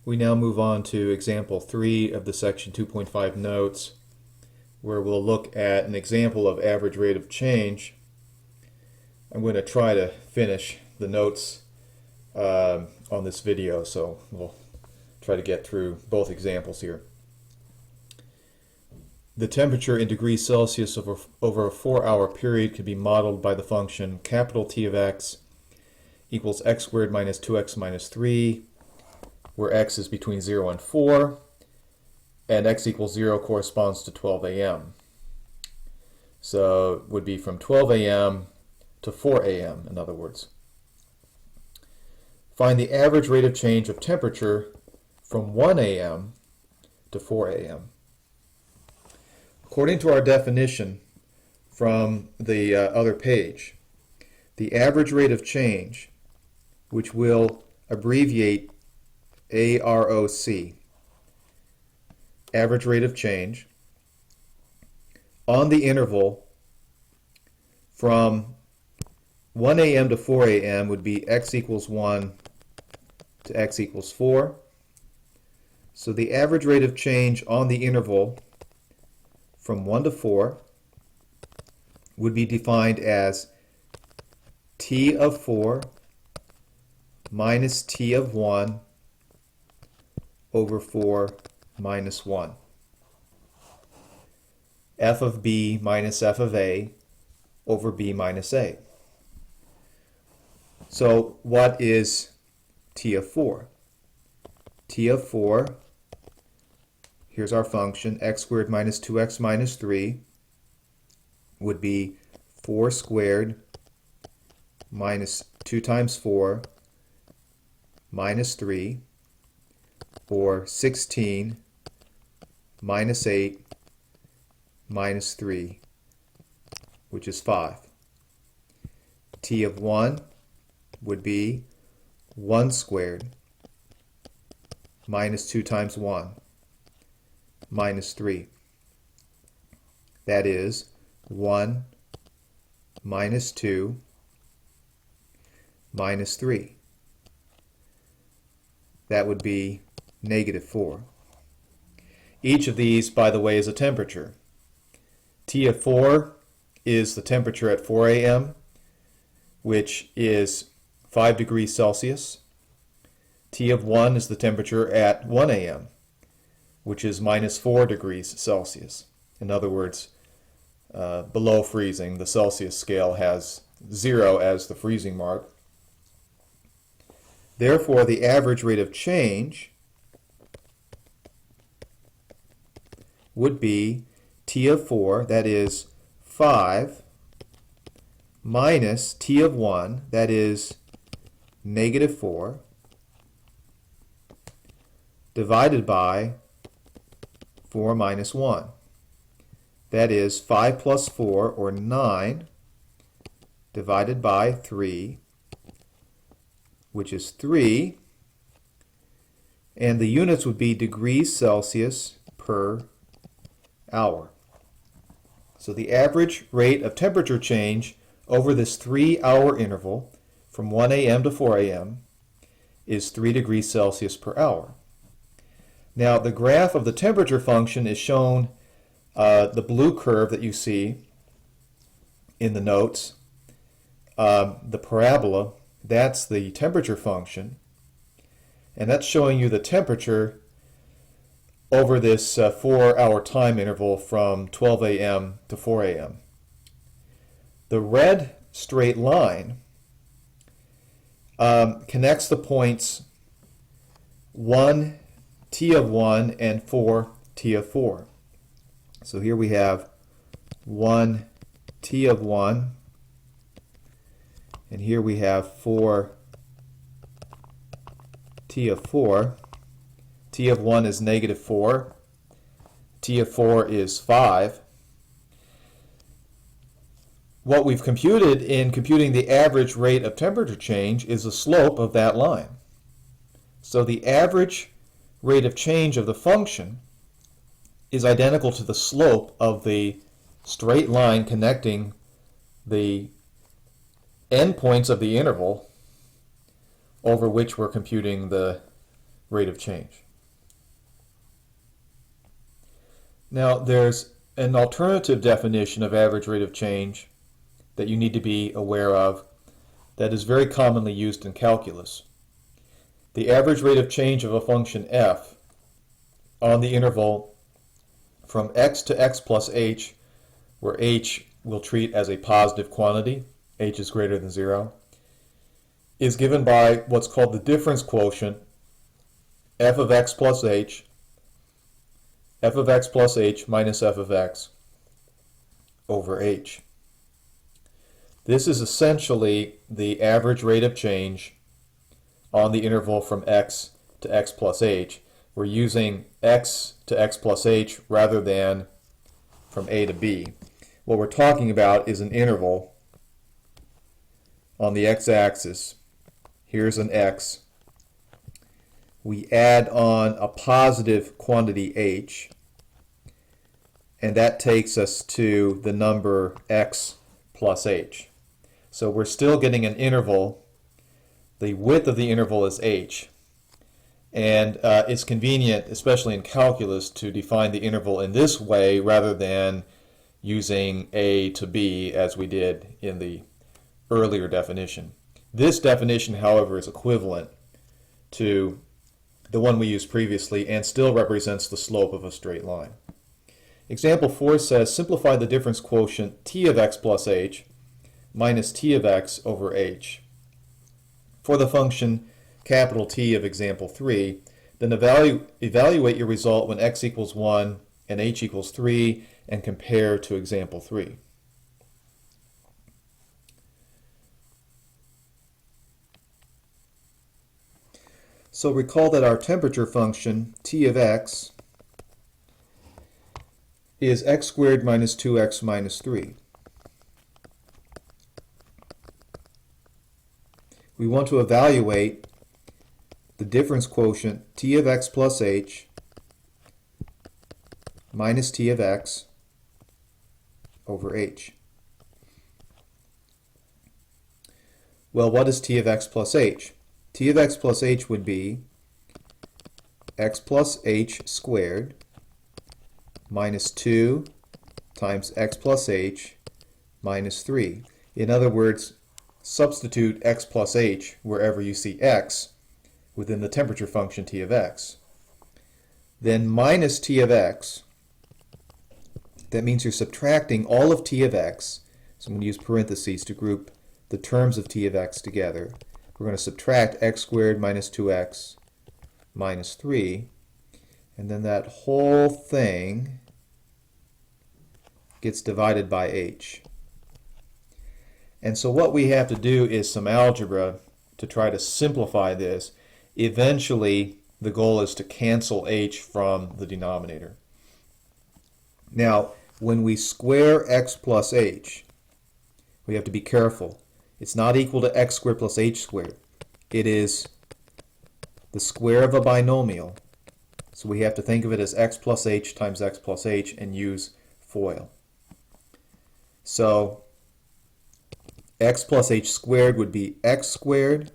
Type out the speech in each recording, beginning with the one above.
We now move on to example 3 of the section 2.5 notes, where we'll look at an example of average rate of change. I'm going to try to finish the notes on this video, so we'll try to get through both examples here. The temperature in degrees Celsius over a 4-hour period can be modeled by the function capital T of x equals x squared minus 2x minus 3, where x is between 0 and 4, and x equals 0 corresponds to 12 a.m. So it would be from 12 a.m. to 4 a.m. in other words. Find the average rate of change of temperature from 1 a.m. to 4 a.m. According to our definition from the other page, the average rate of change, which we'll abbreviate AROC, average rate of change, on the interval from 1 a.m. to 4 a.m. would be x equals 1 to x equals 4. So the average rate of change on the interval from 1 to 4 would be defined as T of 4 minus T of 1 over 4 minus 1. F of B minus F of A over B minus A. So what is T of 4? T of 4, here's our function, x squared minus 2x minus 3 would be 4 squared minus 2 times 4 minus 3, or 16 minus 8 minus 3, which is 5. T of 1 would be 1 squared minus 2 times 1 minus 3. That is 1 minus 2 minus 3. That would be negative 4. Each of these, by the way, is a temperature. T of 4 is the temperature at 4 a.m., which is 5 degrees Celsius. T of 1 is the temperature at 1 a.m., which is minus 4 degrees Celsius. In other words, below freezing. The Celsius scale has 0 as the freezing mark. Therefore, the average rate of change would be T of 4, that is 5, minus T of 1, that is negative 4, divided by 4 minus 1. That is 5 plus 4, or 9, divided by 3, which is 3, and the units would be degrees Celsius per hour. So the average rate of temperature change over this 3-hour interval from 1 a.m. to 4 a.m. is 3 degrees Celsius per hour. Now the graph of the temperature function is shown, the blue curve that you see in the notes, the parabola, that's the temperature function, and that's showing you the temperature over this 4-hour time interval from 12 a.m. to 4 a.m. The red straight line connects the points 1 T of 1 and 4 T of 4. So here we have 1 T of 1, and here we have 4 T of 4. T of 1 is negative 4. T of 4 is 5. What we've computed in computing the average rate of temperature change is the slope of that line. So the average rate of change of the function is identical to the slope of the straight line connecting the endpoints of the interval over which we're computing the rate of change. Now, there's an alternative definition of average rate of change that you need to be aware of that is very commonly used in calculus. The average rate of change of a function f on the interval from x to x plus h, where h we'll treat as a positive quantity, h is greater than 0, is given by what's called the difference quotient, f of x plus h minus f of x over h. This is essentially the average rate of change on the interval from x to x plus h. We're using x to x plus h rather than from a to b. What we're talking about is an interval on the x-axis. Here's an x. We add on a positive quantity h, and that takes us to the number x plus h. So we're still getting an interval. The width of the interval is h. And it's convenient, especially in calculus, to define the interval in this way rather than using a to b as we did in the earlier definition. This definition, however, is equivalent to the one we used previously and still represents the slope of a straight line. Example 4 says, simplify the difference quotient t of x plus h minus t of x over h. For the function capital T of example 3, then evaluate your result when x equals 1 and h equals 3 and compare to example 3. So recall that our temperature function, T of x, is x squared minus 2x minus 3. We want to evaluate the difference quotient, T of x plus h minus T of x over h. Well, what is T of x plus h? T of x plus h would be x plus h squared minus 2 times x plus h minus 3. In other words, substitute x plus h wherever you see x within the temperature function T of x. Then minus T of x, that means you're subtracting all of T of x. So I'm going to use parentheses to group the terms of T of x together. We're going to subtract x squared minus 2x minus 3, and then that whole thing gets divided by h. And so what we have to do is some algebra to try to simplify this. Eventually, the goal is to cancel h from the denominator. Now, when we square x plus h, we have to be careful. It's not equal to x squared plus h squared. It is the square of a binomial. So we have to think of it as x plus h times x plus h and use FOIL. So x plus h squared would be x squared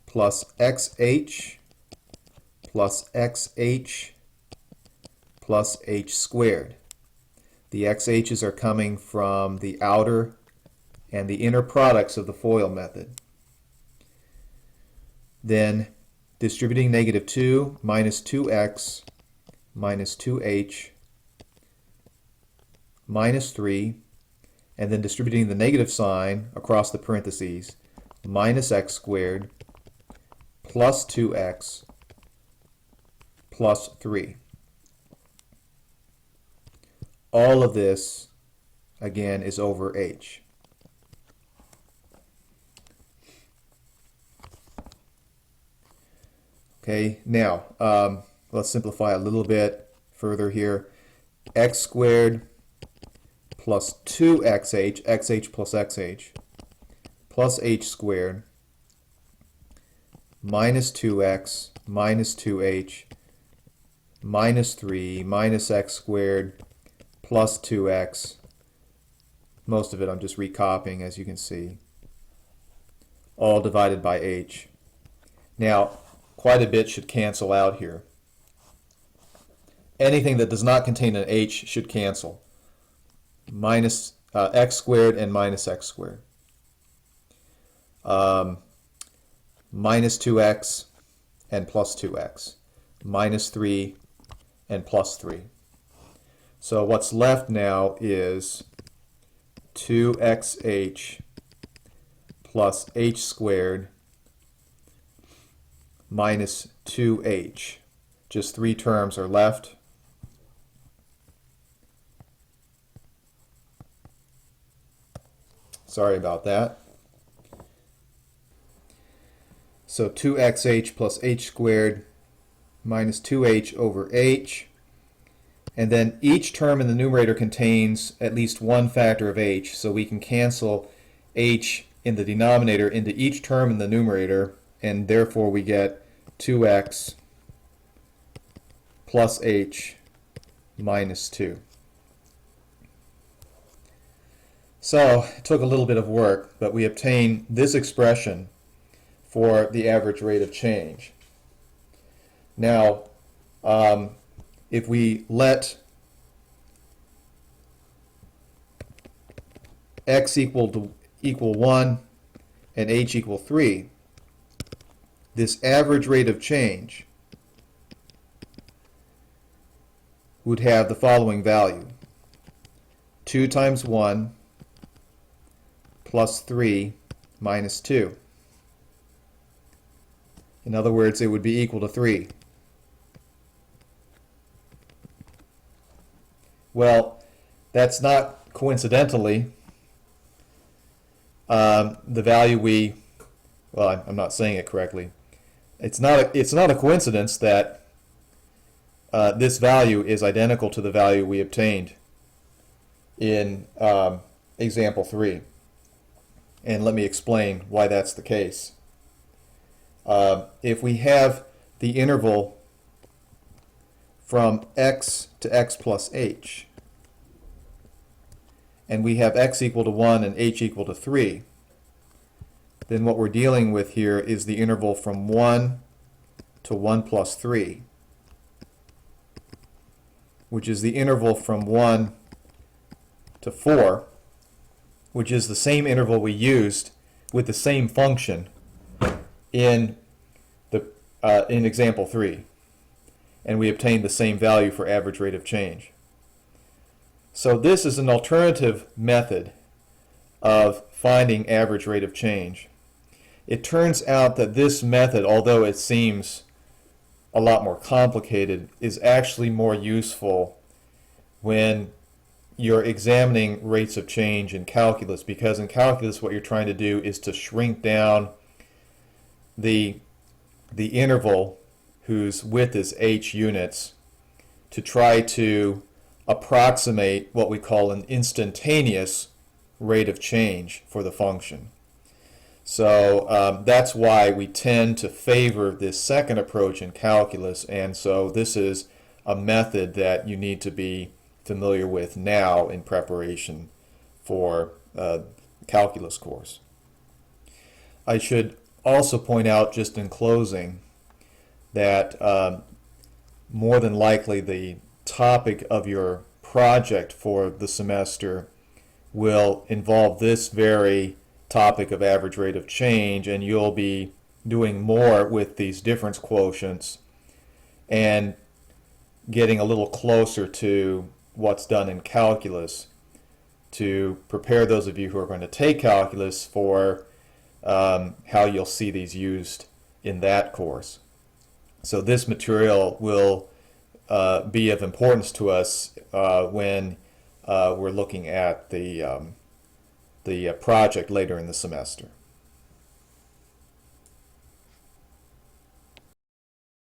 plus xh plus xh plus h squared. The xh's are coming from the outer and the inner products of the FOIL method. Then distributing negative 2 minus 2x minus 2h minus 3, and then distributing the negative sign across the parentheses, minus x squared plus 2x plus 3. All of this, again, is over h. Okay, now let's simplify a little bit further here. X squared plus 2xh, xh plus xh, plus h squared minus 2x minus 2h minus 3 minus x squared plus 2x. Most of it I'm just recopying, as you can see, all divided by h. Now, quite a bit should cancel out here. Anything that does not contain an h should cancel. Minus x squared and minus x squared. Minus 2x and plus 2x. Minus 3 and plus 3. So what's left now is 2xh plus h squared minus 2h. Just 3 terms are left. Sorry about that. So 2xh plus h squared minus 2h over h. And then each term in the numerator contains at least one factor of h, so we can cancel h in the denominator into each term in the numerator, and therefore we get 2x plus h minus 2. So it took a little bit of work, but we obtain this expression for the average rate of change. Now, if we let x equal 1 and h equal 3, this average rate of change would have the following value: 2 times 1 plus 3 minus 2. In other words, it would be equal to 3. Well, that's not coincidentally the value I'm not saying it correctly. It's not a coincidence that this value is identical to the value we obtained in example 3. And let me explain why that's the case. If we have the interval from x to x plus h, and we have x equal to 1 and h equal to 3, then what we're dealing with here is the interval from 1 to 1 plus 3, which is the interval from 1 to 4, which is the same interval we used with the same function in example 3, and we obtained the same value for average rate of change. So this is an alternative method of finding average rate of change. It turns out that this method, although it seems a lot more complicated, is actually more useful when you're examining rates of change in calculus, because in calculus what you're trying to do is to shrink down the interval whose width is h units to try to approximate what we call an instantaneous rate of change for the function. So that's why we tend to favor this second approach in calculus, and so this is a method that you need to be familiar with now in preparation for the calculus course. I should also point out, just in closing, that more than likely the topic of your project for the semester will involve this very topic of average rate of change, and you'll be doing more with these difference quotients and getting a little closer to what's done in calculus to prepare those of you who are going to take calculus for how you'll see these used in that course. So this material will be of importance to us when we're looking at the project later in the semester.